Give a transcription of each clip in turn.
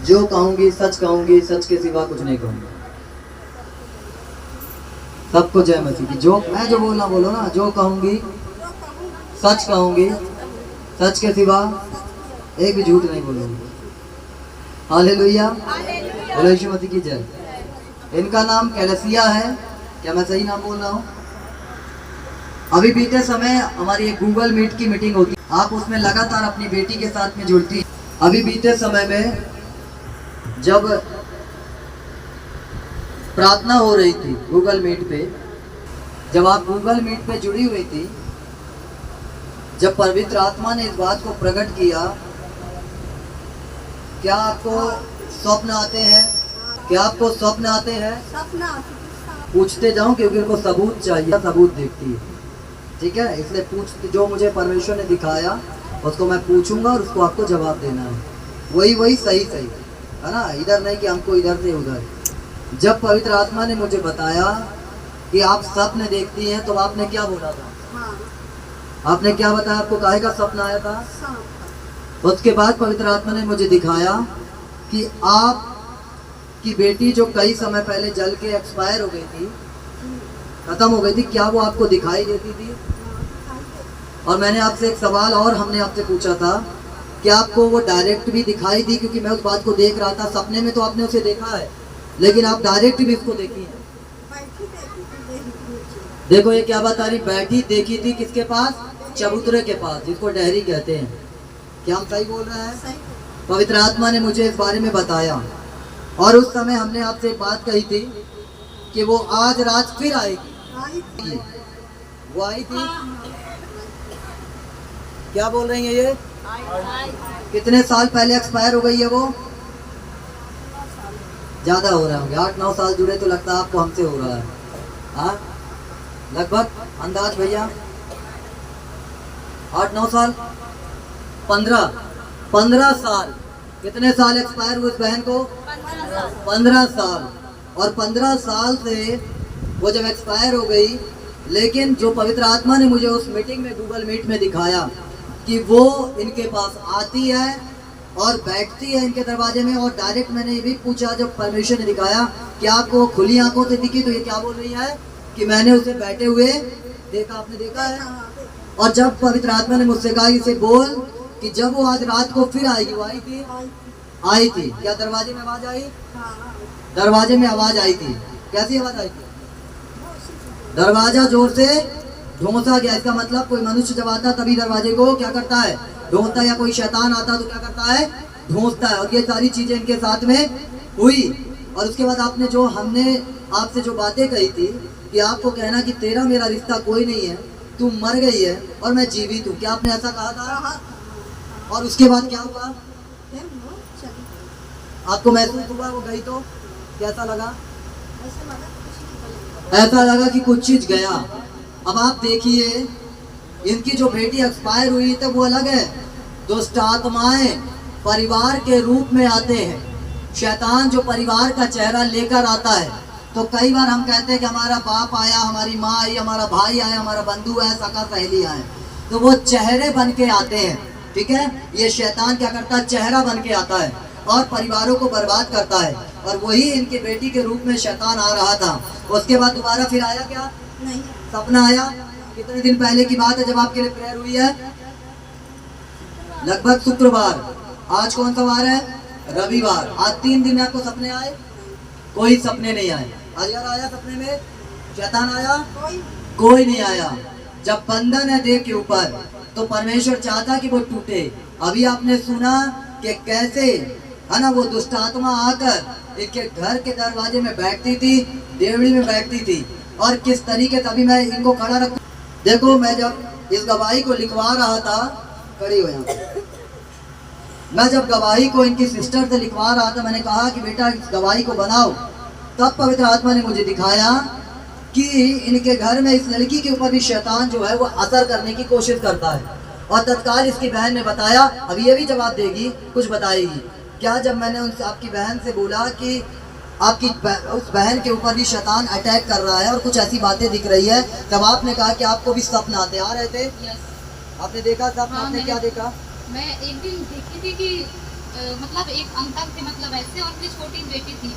जो कहूंगी सच के सिवा कुछ नहीं कहूंगी। सबको जय मसीह की। जो मैं जो बोलना बोलो ना, जो कहूंगी सच के सिवा एक भी झूठ नहीं बोलूंगी। हालेलुया, बोलो यीशु मसीह की जय। इनका नाम कैलेसिया है, क्या मैं सही नाम बोल रहा हूँ? अभी बीते समय हमारी एक गूगल मीट की मीटिंग होती, आप उसमें लगातार अपनी बेटी के साथ में जुड़ती। अभी बीते समय में जब प्रार्थना हो रही थी गूगल मीट पे, जब आप गूगल मीट पे जुड़ी हुई थी, जब पवित्र आत्मा ने इस बात को प्रकट किया, क्या आपको स्वप्न आते हैं? क्या आपको स्वप्न आते हैं? पूछते जाऊं क्योंकि उनको सबूत चाहिए, सबूत देखती है, ठीक है? इसलिए पूछ, जो मुझे परमेश्वर ने दिखाया उसको मैं पूछूंगा और उसको आपको जवाब देना है। वही सही है ना, इधर नहीं कि हमको इधर से उधर। जब पवित्र आत्मा ने मुझे बताया कि आप स्वप्न देखती हैं, तो आपने क्या बोला था? आपने क्या बताया? आपको काहे का सपना आया था? उसके बाद पवित्र आत्मा ने मुझे दिखाया कि आप की बेटी जो कई समय पहले जल के एक्सपायर हो गई थी, खत्म हो गई थी, क्या वो आपको दिखाई देती थी? और मैंने आपसे एक सवाल और हमने आपसे पूछा था कि आपको वो डायरेक्ट भी दिखाई दी? क्योंकि मैं उस बात को देख रहा था, सपने में तो आपने उसे देखा है, लेकिन आप डायरेक्ट भी उसको देखी है। देखो ये क्या बता रही, बैठी देखी थी किसके पास? चबूतरे के पास, जिसको डहरी कहते हैं। क्या हम सही बोल रहे हैं? पवित्र आत्मा ने मुझे इस बारे में बताया, और उस समय हमने आपसे एक बात कही थी कि वो आज रात फिर आएगी। वो आई थी, क्या बोल रही है ये? कितने साल पहले एक्सपायर हो गई है वो? ज्यादा हो रहे होंगे, 8-9 साल जुड़े तो लगता है आपको हमसे हो रहा है। हाँ, लगभग अंदाज भैया 8-9 साल, 15 साल। कितने साल एक्सपायर हुए उस बहन को? 15 साल। और 15 साल से वो जब एक्सपायर हो गई, लेकिन जो पवित्र आत्मा ने मुझे उस मीटिंग में गूगल मीट में दिखाया कि वो इनके पास आती है और बैठती है इनके दरवाजे में। और डायरेक्ट मैंने ये भी पूछा, जब परमेश्वर ने दिखाया कि आपको खुली आंखों से दिखी, तो ये क्या बोल रही है कि मैंने उसे बैठे हुए देखा। आपने देखा है? और जब पवित्र आत्मा ने मुझसे कहा इसे बोल कि जब वो आज रात को फिर आएगी, वो आई थी। क्या दरवाजे में आवाज आई? दरवाजे में आवाज आई थी। कैसी आवाज आई थी? दरवाजा जोर से ढोंसा गया। इसका मतलब कोई मनुष्य जब आता तभी दरवाजे को क्या करता है? ढोंसता। या कोई शैतान आता तो क्या करता है? ढोंसता है। और ये सारी चीजें इनके साथ में हुई। और उसके बाद आपने जो, हमने आपसे जो बातें कही थी कि आपको कहना कि तेरा मेरा रिश्ता कोई नहीं है, तू मर गई है और मैं जीवित हूँ, क्या आपने ऐसा कहा था? और उसके बाद क्या हुआ? आपको महसूस हुआ वो गई तो कैसा लगा? ऐसा लगा कि कुछ चीज गया। अब आप देखिए, इनकी जो बेटी एक्सपायर हुई तो वो अलग है। दुष्ट आत्माएं परिवार के रूप में आते हैं। शैतान जो परिवार का चेहरा लेकर आता है, तो कई बार हम कहते हैं कि हमारा बाप आया, हमारी माँ आई, हमारा भाई आया, हमारा बंधु आया, सका सहेली आए, तो वो चेहरे बन के आते हैं, ठीक है? ये शैतान क्या करता है? चेहरा बन के आता है और परिवारों को बर्बाद करता है। और वही इनकी बेटी के रूप में शैतान आ रहा था। उसके बाद दोबारा फिर आया क्या? नहीं। सपना आया। कितने दिन पहले की बात है जब आपके लिए प्रेयर हुई है? लगभग शुक्रवार। आज कौन सा वार है? रविवार। आज 3 दिन में आपको सपने आए? कोई सपने नहीं आए। अजगर आया सपने में? शैतान आया? कोई नहीं आया। जब बंधन है देह के ऊपर, तो परमेश्वर चाहता कि वो टूटे। अभी आपने सुना कि कैसे, है ना, वो दुष्ट आत्मा आकर इनके घर के दरवाजे में बैठती थी, देवड़ी में बैठती थी, और किस तरीके से, अभी मैं इनको खड़ा रखूं, देखो मैं जब इस गवाही को लिखवा रहा था, खड़ी हो यहाँ, मैं जब गवाही को इनकी सिस्टर से लिखवा रहा था, मैंने कहा कि बेटा इस गवाही को बनाओ, तब पवित्र आत्मा ने मुझे दिखाया कि इनके घर में इस लड़की के ऊपर भी शैतान जो है वो असर करने की कोशिश करता है। और तत्काल इसकी बहन ने बताया, अब ये भी जवाब देगी, कुछ बताएगी क्या? जब मैंने उनसे, आपकी बहन से बोला कि आपकी उस बहन के ऊपर भी शैतान अटैक कर रहा है और कुछ ऐसी बातें दिख रही है, तब आपने कहा कि आपको भी सपन आते आ रहे थे। आपने देखा सपना? आपने क्या देखा? मैं एक दिन देखी थी कि मतलब एक अंकल थे, मतलब ऐसे, और उनकी छोटी बेटी थी,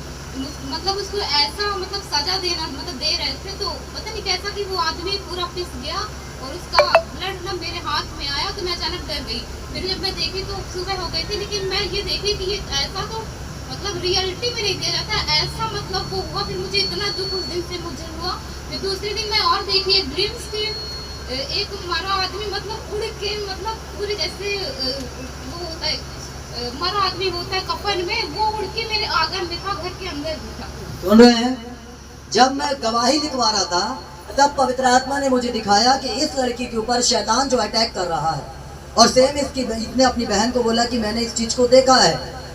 मतलब उसको ऐसा मतलब सजा देना मतलब दे रहे थे, तो पता नहीं कैसा कि वो आदमी पूरा पिस गया और उसका ब्लड ना मेरे हाथ में आया, तो मैं अचानक डर गई। फिर जब मैं देखी तो सुबह हो गई थी, लेकिन मैं ये देखी कि ये ऐसा तो मतलब रियलिटी में नहीं दिया जाता, ऐसा मतलब वो हुआ। फिर मुझे इतना दुख उस दिन से मुझे हुआ। फिर दूसरे दिन मैं और देखी एक ड्रीम्स थी, एक मरा आदमी मतलब उड़ के, मतलब पूरी जैसे वो होता है मरा आदमी होता है कफन में, वो उड़ के मेरे आंगन में था, घर के अंदर भी था। सुन रहे हैं? जब मैं गवाही लिखवा रहा था तब पवित्र आत्मा ने मुझे दिखाया कि इस लड़की के ऊपर शैतान जो अटैक कर रहा है, और सेम इसने अपनी बहन को बोला कि मैंने इस चीज को देखा है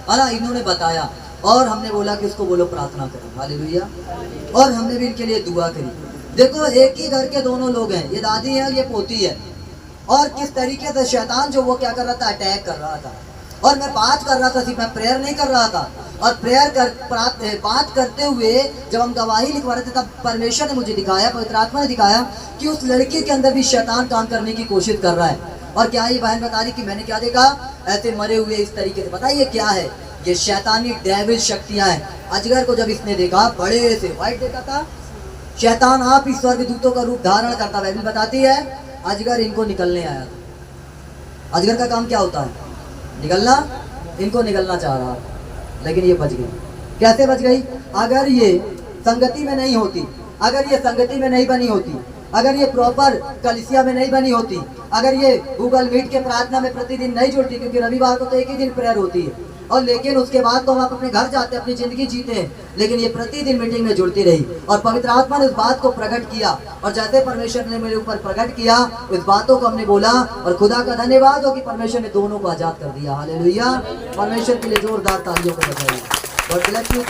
ना, इन्होंने बताया, और हमने बोला कि उसको बोलो प्रार्थना करो, हालेलुया। और हमने भी इनके लिए दुआ करी। देखो, एक ही घर के दोनों लोग हैं, ये दादी है, ये पोती है, और किस तरीके से शैतान जो वो क्या कर रहा था, अटैक कर रहा था। और मैं बात कर रहा था, सिर्फ मैं प्रेयर नहीं कर रहा था, और बात करते हुए जब हम गवाही लिखवा रहे थे तब परमेश्वर ने मुझे दिखाया, पवित्र आत्मा ने दिखाया कि उस लड़की के अंदर भी शैतान काम करने की कोशिश कर रहा है। और क्या ये बहन बता रही कि मैंने क्या देखा, ऐसे मरे हुए इस तरीके से। बताइए क्या है ये? शैतानी डेविल शक्तियां हैं। अजगर को जब इसने देखा, बड़े से व्हाइट देखा था, शैतान आप ही स्वर्गदूतों का रूप धारण करता, बाइबल बताती है अजगर इनको निकलने आया था। अजगर का काम क्या होता है? निकलना। इनको निकलना चाह रहा था, लेकिन ये बच गई। कैसे बच गई? अगर ये संगति में नहीं होती, अगर ये संगति में नहीं बनी होती, अगर ये प्रॉपर कलिसिया में नहीं बनी होती, अगर ये गूगल मीट के प्रार्थना में प्रतिदिन नहीं जुड़ती, क्योंकि रविवार को तो एक ही दिन प्रेयर होती है, और लेकिन उसके बाद तो हम अपने घर जाते, अपनी जिंदगी जीते हैं, लेकिन ये प्रतिदिन मीटिंग में जुड़ती रही, और पवित्र आत्मा ने उस बात को प्रकट किया, और जैसे परमेश्वर ने मेरे ऊपर प्रकट किया उस बातों को हमने बोला, और खुदा का धन्यवाद हो कि परमेश्वर ने दोनों को आजाद कर दिया, हालेलुया। परमेश्वर के लिए जोरदार तालियों को बजाइए। God bless you.